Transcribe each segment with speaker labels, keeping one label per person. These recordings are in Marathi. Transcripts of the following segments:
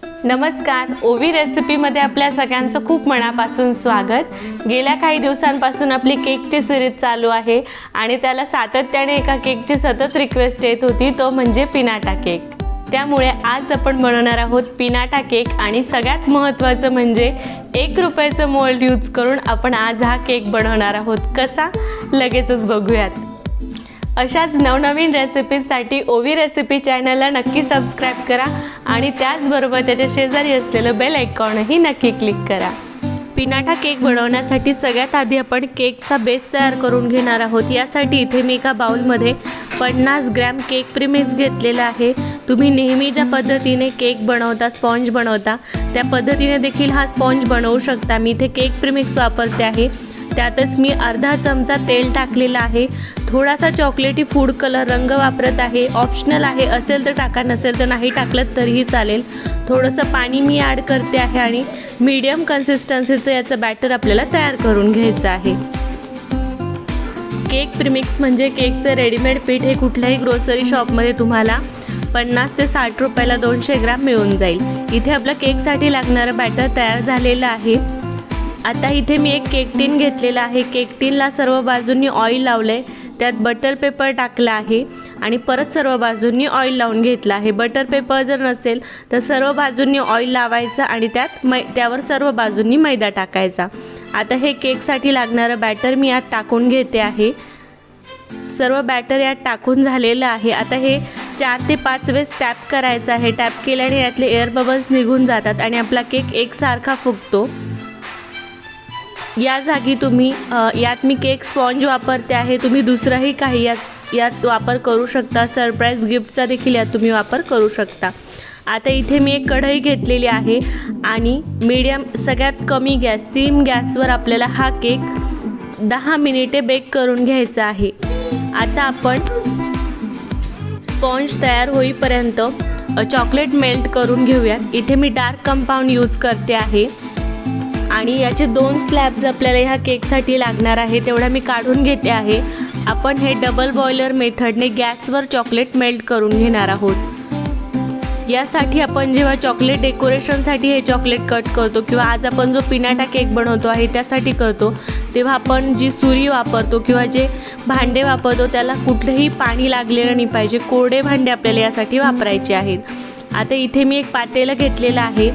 Speaker 1: नमस्कार, ओवी रेसिपीमध्ये आपल्या सगळ्यांचं खूप मनापासून स्वागत। गेल्या काही दिवसांपासून आपली केकची सिरीज चालू आहे आणि त्याला सातत्याने एका केकची सतत रिक्वेस्ट येत होती, तो म्हणजे पिनाटा केक। त्यामुळे आज आपण बनवणार आहोत पिनाटा केक आणि सगळ्यात महत्त्वाचं म्हणजे 1 रुपयाचं मोल्ड यूज करून आपण आज हा केक बनवणार आहोत। कसा लगेचच बघूयात। अशाच नवनवीन रेसिपीजसाठी ओवी रेसिपी चॅनलला नक्की सबस्क्राइब करा आणि त्याचबरोबर त्याच्या शेजारी असलेलं बेल आयकॉनही नक्की क्लिक करा। पिनाटा केक बनवण्यासाठी सगळ्यात आधी आपण केकचा बेस तयार करून घेणार आहोत। यासाठी इथे मी एका बाउलमध्ये 50 ग्रॅम केक प्रीमिक्स घेतलेला आहे। तुम्ही नेहमी ज्या पद्धतीने केक बनवता, स्पॉन्ज बनवता, त्या पद्धतीने देखील हा स्पॉन्ज बनवू शकता। मी इथे केक प्रीमिक्स वापरते आहे। त्यातच मी अर्धा चमचा तेल टाकलेला आहे। थोडासा चॉकलेटी फूड कलर रंग वापरत आहे, ऑप्शनल आहे, असेल तर टाका, नसेल तर नाही टाकलं तरीही चालेल। थोडंसं पाणी मी ॲड करते आहे आणि मीडियम कन्सिस्टन्सीचं याचं बॅटर आपल्याला तयार करून घ्यायचं आहे। केक प्रीमिक्स म्हणजे केकचं रेडीमेड पीठ हे कुठल्याही ग्रोसरी शॉपमध्ये तुम्हाला 50 ते 60 रुपयाला 200 ग्रॅम मिळून जाईल। इथे आपलं केकसाठी लागणारं बॅटर तयार झालेलं आहे। आता इथे मी एक केक टीन घेतलेला आहे। केक टीनला सर्व बाजूंनी ऑइल लावले, त्यात बटर पेपर टाकला आहे आणि परत सर्व बाजूंनी ऑइल लावून घेतला आहे। बटर पेपर जर नसेल तर सर्व बाजूंनी ऑइल लावायचं आणि त्यावर सर्व बाजूंनी मैदा टाकायचा। आता हे केकसाठी लागणारं बॅटर मी यात टाकून घेते आहे। सर्व बॅटर यात टाकून झालेलं आहे। आता हे 4 ते 5 वेळेस टॅप करायचं आहे। टॅप केल्याने यातले एअर बबल्स निघून जातात आणि आपला केक एकसारखा फुगतो। या जागी तुम्ही यात मी केक स्पॉन्ज वापरते आहे, तुम्ही दुसराही काही यात वापर करू शकता। सरप्राईज गिफ्टचा देखील यात तुम्ही वापर करू शकता। आता इथे मी एक कढई घेतलेली आहे आणि मीडियम सगळ्यात कमी गॅस, सिम गॅसवर आपल्याला हा केक 10 मिनिटे बेक करून घ्यायचा आहे। आता आपण स्पॉन्ज तयार होईपर्यंत चॉकलेट मेल्ट करून घेऊयात। इथे मी डार्क कंपाऊंड यूज करते आहे आणि याचे 2 स्लॅब्स आपल्याला ह्या केकसाठी लागणार आहे, तेवढा मी काढून घेते आहे। आपण हे डबल बॉयलर मेथडने गॅसवर चॉकलेट मेल्ट करून घेणार आहोत। यासाठी आपण जेव्हा चॉकलेट डेकोरेशनसाठी हे चॉकलेट कट करतो किंवा आज आपण जो पिनाटा केक बनवतो आहे त्यासाठी करतो, तेव्हा आपण जी सुरी वापरतो किंवा जे भांडे वापरतो त्याला कुठलेही पाणी लागलेलं नाही पाहिजे। कोरडे भांडे आपल्याला यासाठी वापरायचे आहेत। आता इथे मी एक पातेलं घेतलेलं आहे।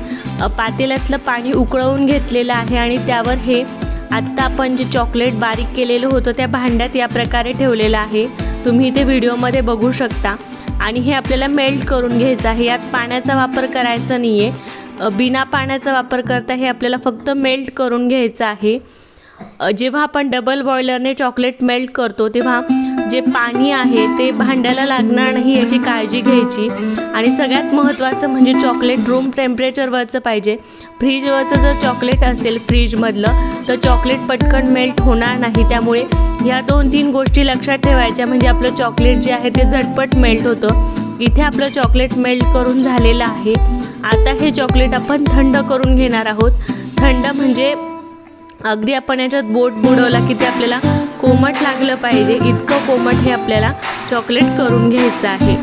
Speaker 1: पातेल्यातलं पाणी उकळवून घेतलेलं आहे आणि त्यावर हे आत्ता आपण जे चॉकलेट बारीक केलेलं होतं त्या भांड्यात या प्रकारे ठेवलेलं आहे, तुम्ही इथे व्हिडिओमध्ये बघू शकता। आणि हे आपल्याला मेल्ट करून घ्यायचं आहे। यात पाण्याचा वापर करायचा नाही आहे, बिना पाण्याचा वापर करता हे आपल्याला फक्त मेल्ट करून घ्यायचं आहे। जेव्हा आपण डबल बॉयलरने चॉकलेट मेल्ट करतो तेव्हा जे पाणी आहे ते भांड्याला लागणार नाही याची काळजी घ्यायची। आणि सगळ्यात महत्त्वाचं म्हणजे चॉकलेट रूम टेम्परेचरवरचं पाहिजे। फ्रीजवरचं जर चॉकलेट असेल फ्रीजमधलं तर चॉकलेट पटकन मेल्ट होणार नाही। त्यामुळे ह्या 2-3 गोष्टी लक्षात ठेवायच्या म्हणजे आपलं चॉकलेट जे आहे ते झटपट मेल्ट होतं। इथे आपलं चॉकलेट मेल्ट करून झालेलं आहे। आता हे चॉकलेट आपण थंड करून घेणार आहोत। थंड म्हणजे अगदी आपण याच्यात बोट बुडवला की ते आपल्याला कोमट लागलं पाहिजे, इतकं कोमट हे आपल्याला चॉकलेट करून घ्यायचं आहे।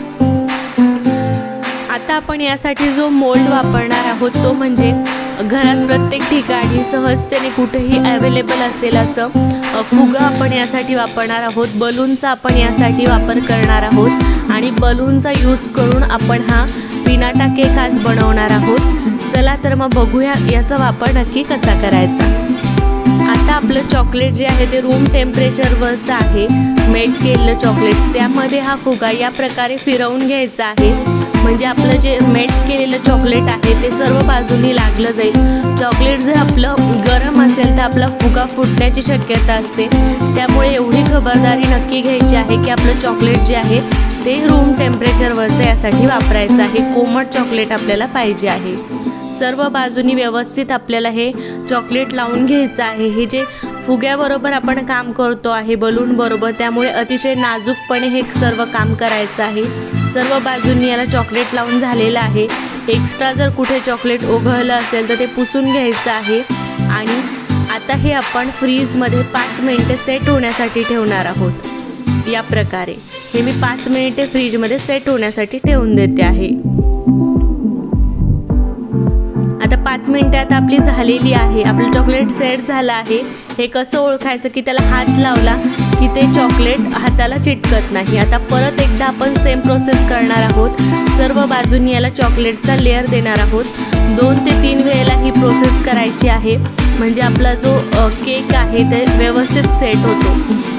Speaker 1: आता आपण यासाठी जो मोल्ड वापरणार आहोत तो म्हणजे घरात प्रत्येक ठिकाणी सहजतेने कुठेही अवेलेबल असेल असं फुगा आपण यासाठी वापरणार आहोत। बलूनचा आपण यासाठी वापर करणार आहोत आणि बलूनचा यूज करून आपण हा पिनाटा केक आज बनवणार आहोत। चला तर मग बघूया याचा वापर नक्की कसा करायचा। आता आपलं चॉकलेट जे आहे ते रूम टेम्परेचरवरचं आहे, मेल्ट केलेलं चॉकलेट, त्यामध्ये हा फुगा या प्रकारे फिरवून घ्यायचा आहे म्हणजे आपलं जे मेल्ट केलेलं चॉकलेट आहे ते सर्व बाजूंनी लागलं जाईल। चॉकलेट जर आपलं गरम असेल तर आपला फुगा फुटण्याची शक्यता असते, त्यामुळे एवढी खबरदारी नक्की घ्यायची आहे की आपलं चॉकलेट जे आहे ते रूम टेम्परेचरवरचं यासाठी वापरायचं आहे। कोमट चॉकलेट आपल्याला पाहिजे आहे। सर्व बाजूनी व्यवस्थित आपल्याला हे चॉकलेट लावून घ्यायचं आहे। हे जे फुग्याबरोबर आपण काम करतो आहे बलून बरोबर, त्यामुळे अतिशय नाजूकपणे हे सर्व काम करायचं आहे। सर्व बाजूंनी याला चॉकलेट लावून झालेलं आहे। एक्स्ट्रा जर कुठे चॉकलेट ओघळलं असेल तर ते पुसून घ्यायचं आहे। आणि आता हे आपण फ्रीजमध्ये 5 मिनिटे सेट होण्यासाठी ठेवणार आहोत। या प्रकारे हे मी 5 मिनिटे फ्रीजमध्ये सेट होण्यासाठी ठेवून देते आहे। 5 मिनिटात आपली झालेली आहे. आपलं चॉकलेट सेट झालं आहे. हे कसं ओळखायचं की त्याला हात लावला की ते चॉकलेट हाताला चिटकत नाही. आता परत एकदा आपण सेम प्रोसेस करणार आहोत. सर्व बाजूंनी याला चॉकलेटचा लेअर देणार आहोत. 2 ते 3 वेळेला ही प्रोसेस करायची आहे, म्हणजे आपला जो केक आहे ते व्यवस्थित सेट होतो.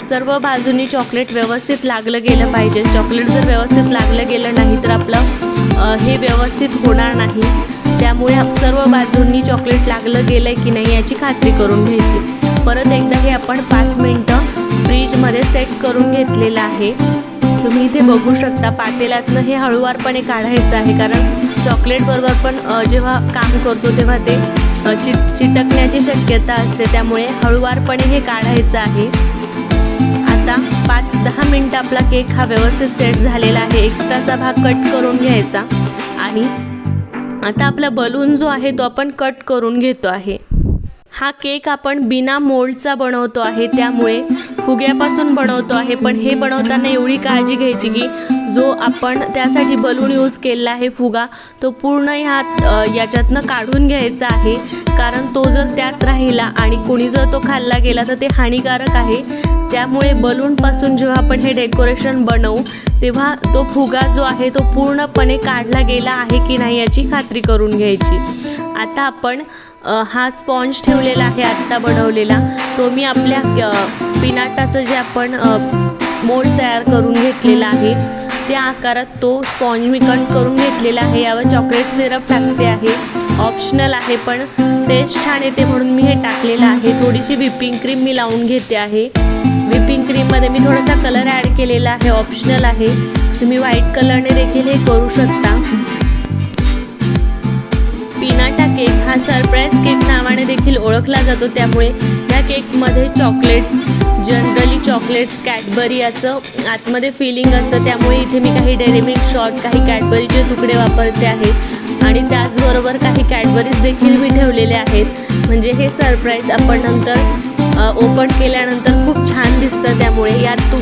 Speaker 1: सर्व बाजूंनी चॉकलेट व्यवस्थित लागलं गेलं पाहिजे. चॉकलेट जर व्यवस्थित लागलं गेलं नाही तर आपलं हे व्यवस्थित होणार नाही. त्यामुळे सर्व बाजूंनी चॉकलेट लागलं गेलं आहे की नाही याची खात्री करून घ्यायची. परत एकदा हे आपण 5 मिनिटं फ्रीजमध्ये सेट करून घेतलेलं आहे. तुम्ही इथे बघू शकता पातेल्यातनं हे हळूवारपणे काढायचं आहे, कारण चॉकलेटबरोबर पण जेव्हा काम करतो तेव्हा ते चिटकण्याची शक्यता असते. त्यामुळे हळूवारपणे हे काढायचं आहे. आता 5-10 मिनिटं आपला केक हा व्यवस्थित सेट झालेला आहे. एक्स्ट्राचा भाग कट करून घ्यायचा आणि आता आपला बलून जो आहे तो आपण कट करून घेतो आहे. हा केक आपण बिना मोल्डचा बनवतो आहे, त्यामुळे फुग्यापासून बनवतो आहे. पण हे बनवताना एवढी काळजी घ्यायची की जो आपण त्यासाठी बलून यूज केलेला आहे फुगा, तो पूर्ण याच्यातनं काढून घ्यायचा आहे. कारण तो जर त्यात राहिला आणि कोणी जर तो खाल्ला गेला तर ते हानिकारक आहे. त्यामुळे बलूनपासून जेव्हा आपण हे डेकोरेशन बनवू तेव्हा तो फुगा जो आहे तो पूर्णपणे काढला गेला आहे की नाही याची खात्री करून घ्यायची. आता आपण हा स्पॉन्ज ठेवलेला आहे आत्ता बनवलेला, तो मी आपल्या पिनाटाचं जे आपण मोल्ड तयार करून घेतलेला आहे त्या आकारात तो स्पॉन्ज मी कट करून घेतलेला आहे. यावर चॉकलेट सिरप टाकते आहे. ऑप्शनल आहे पण टेस्ट छान येते म्हणून मी हे टाकलेलं आहे. थोडीशी व्हिपिंग क्रीम मी लावून घेते आहे. व्हिपिंग क्रीममध्ये मी थोडासा कलर ॲड केलेला आहे, ऑप्शनल आहे. तुम्ही व्हाईट कलरने देखील हे करू शकता. पिनाटा केक हा सरप्राईज केक नावाने देखील ओळखला जातो. त्यामुळे या केकमध्ये चॉकलेट्स, जनरली चॉकलेट्स, कॅडबरी याचं आतमध्ये फिलिंग असतं. त्यामुळे इथे मी काही डेअरी मिल्क शॉट, काही कॅडबरीचे तुकडे वापरते आहे आणि त्याचबरोबर काही कॅडबरीज देखील मी ठेवलेले आहेत. म्हणजे हे सरप्राईज आपण नंतर ओपन केल्यानंतर खूप छान दिसतं. त्यामुळे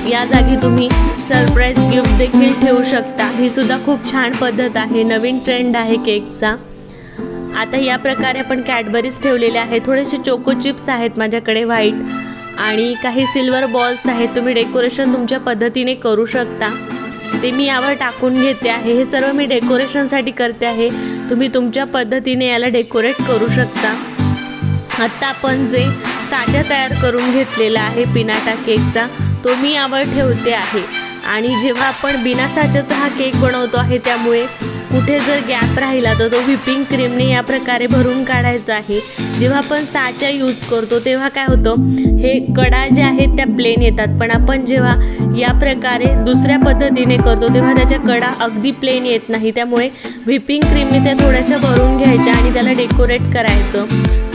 Speaker 1: या जागी तुम्ही सरप्राईज गिफ्ट देखील ठेवू शकता. ही सुद्धा खूप छान पद्धत आहे, नवीन ट्रेंड आहे केकचा. आता या प्रकारे आपण कॅडबरीज ठेवलेले आहे. थोडेसे चोको चिप्स आहेत माझ्याकडे व्हाईट आणि काही सिल्वर बॉल्स आहेत. तुम्ही डेकोरेशन तुमच्या पद्धतीने करू शकता. ते मी यावर टाकून घेते आहे. हे सर्व मी डेकोरेशनसाठी करते आहे. तुम्ही तुमच्या पद्धतीने याला डेकोरेट करू शकता. आत्ता आपण जे साचा तयार करून घेतलेला आहे पिनाटा केकचा तो मी यावर ठेवते आहे. आणि जेव्हा आपण बिना साच्याचा हा केक बनवतो आहे त्यामुळे कुठे जर गॅप राहिला तर तो व्हिपिंग क्रीमने या प्रकारे भरून काढायचा आहे. जेव्हा आपण साचा यूज करतो तेव्हा काय होतं, हे कडा ज्या आहेत त्या प्लेन येतात. पण आपण जेव्हा या प्रकारे दुसऱ्या पद्धतीने करतो तेव्हा त्याच्या कडा अगदी प्लेन येत नाही. त्यामुळे व्हिपिंग क्रीमने त्या थोड्याशा भरून घ्यायच्या आणि त्याला डेकोरेट करायचं.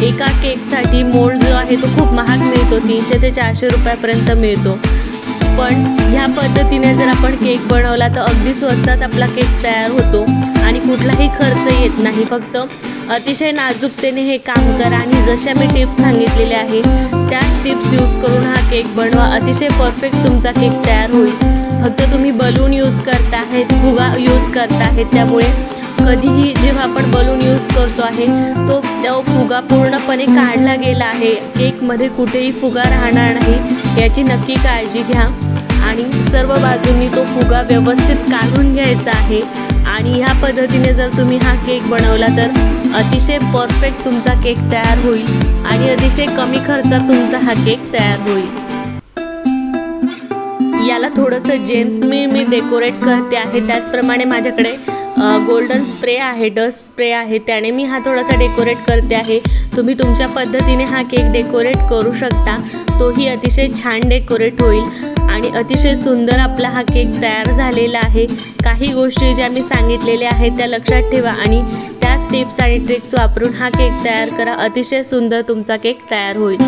Speaker 1: एका केकसाठी मोल्ड जो आहे तो खूप महाग मिळतो, 300 ते 400 रुपयापर्यंत मिळतो. पण ह्या पद्धतीने जर आपण केक बनवला तर अगदी स्वस्तात आपला केक तयार होतो आणि कुठलाही खर्च येत नाही. फक्त अतिशय नाजूकतेने हे काम करा आणि जशा मी टिप्स सांगितलेल्या आहे त्याच टिप्स यूज करून हा केक बनवा. अतिशय परफेक्ट तुमचा केक तयार होईल. फक्त तुम्ही बलून यूज करता आहेत, फुगा यूज करता आहेत, त्यामुळे कधीही जेव्हा आपण बलून यूज करतो आहे तो फुगा पूर्णपणे काढला गेला आहे. केकमध्ये कुठेही फुगा राहणार नाही याची नक्की काळजी घ्या आणि सर्व बाजूंनी तो फुगा व्यवस्थित काढून घ्यायचा आहे. आणि ह्या पद्धतीने जर तुम्ही हा केक बनवला तर अतिशय परफेक्ट तुमचा केक तयार होईल आणि अतिशय कमी खर्चात तुमचा हा केक तयार होईल. याला थोडंसं जेम्स मी डेकोरेट करते आहे. त्याचप्रमाणे माझ्याकडे गोल्डन स्प्रे आहे, डस्ट स्प्रे आहे, त्याने मी हा थोडासा डेकोरेट करते आहे. तुम्ही तुमच्या पद्धतीने हा केक डेकोरेट करू शकता. तोही अतिशय छान डेकोरेट होईल आणि अतिशय सुंदर आपला हा केक तयार झालेला आहे. काही गोष्टी ज्या मी सांगितलेल्या आहेत त्या लक्षात ठेवा आणि त्याच टिप्स आणि ट्रिक्स वापरून हा केक तयार करा. अतिशय सुंदर तुमचा केक तयार होईल.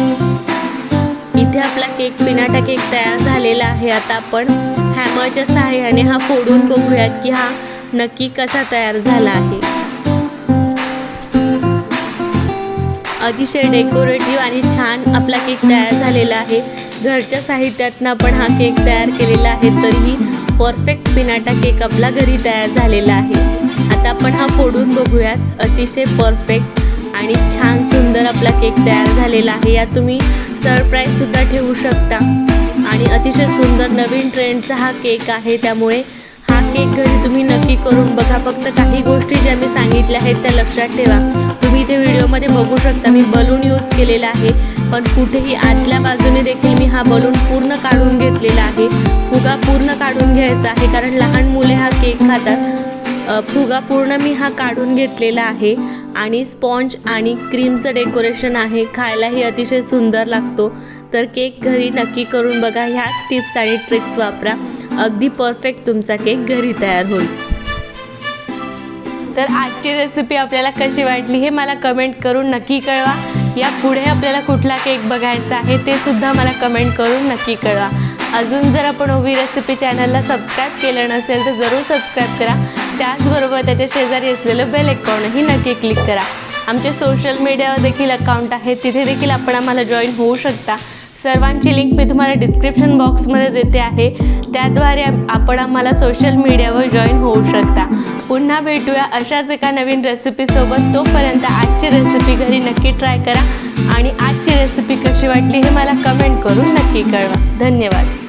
Speaker 1: इथे आपला केक पिनाटा केक तयार झालेला आहे. आता आपण हॅमरच्या सहाय्याने हा फोडून बघूयात की हा नक्की कसा तयार झाला आहे. अतिशय डेकोरेटिव्ह आणि छान आपला केक तयार झालेला आहे. घरच्या साहित्यातनं आपण हा केक तयार केलेला आहे, तरीही परफेक्ट पिनाटा केक आपला घरी तयार झालेला आहे. आता आपण हा फोडून बघूयात. अतिशय परफेक्ट आणि छान सुंदर आपला केक तयार झालेला आहे। यात तुम्ही सरप्राईजसुद्धा ठेवू शकता आणि अतिशय सुंदर नवीन ट्रेंडचा हा केक आहे, त्यामुळे हा केक घरी तुम्ही नक्की करून बघा। फक्त काही गोष्टी ज्या मी सांगितल्या आहेत त्या लक्षात ठेवा। तुम्ही इथे व्हिडिओमध्ये बघू शकता मी बलून यूज केलेला आहे, पण कुठेही आतल्या बाजूने देखील मी हा बलून पूर्ण काढून घेतलेला आहे। फुगा पूर्ण काढून घ्यायचा आहे, कारण लहान मुले हा केक खातात। फुगा पूर्ण मी हा काढून घेतलेला आहे आणि स्पॉन्ज आणि क्रीमचं डेकोरेशन आहे, खायलाही अतिशय सुंदर लागतो। तर केक घरी नक्की करून बघा, ह्याच टिप्स आणि ट्रिक्स वापरा, अगदी परफेक्ट तुमचा केक घरी तयार होईल। तर आजची रेसिपी आपल्याला कशी वाटली हे मला कमेंट करून नक्की कळवा। यापुढे आपल्याला कुठला केक बघायचा आहे ते सुद्धा मला कमेंट करून नक्की कळवा। अजून जर आपण ओवी रेसिपी चॅनलला सबस्क्राईब केलं नसेल तर जरूर सबस्क्राईब करा। त्याचबरोबर त्याच्या शेजारी असलेलं बेल आयकॉनही नक्की क्लिक करा। आमचे सोशल मीडियावर देखील अकाउंट आहे, तिथे देखील आपण आम्हाला जॉईन होऊ शकता। सर्वांची लिंक मी तुम्हाला डिस्क्रिप्शन बॉक्समध्ये देते आहे, त्याद्वारे आपण आम्हाला सोशल मीडियावर जॉईन होऊ शकता। पुन्हा भेटूया अशाच एका नवीन रेसिपीसोबत। तोपर्यंत आजची रेसिपी घरी नक्की ट्राय करा आणि आजची रेसिपी कशी वाटली हे मला कमेंट करून नक्की कळवा। धन्यवाद।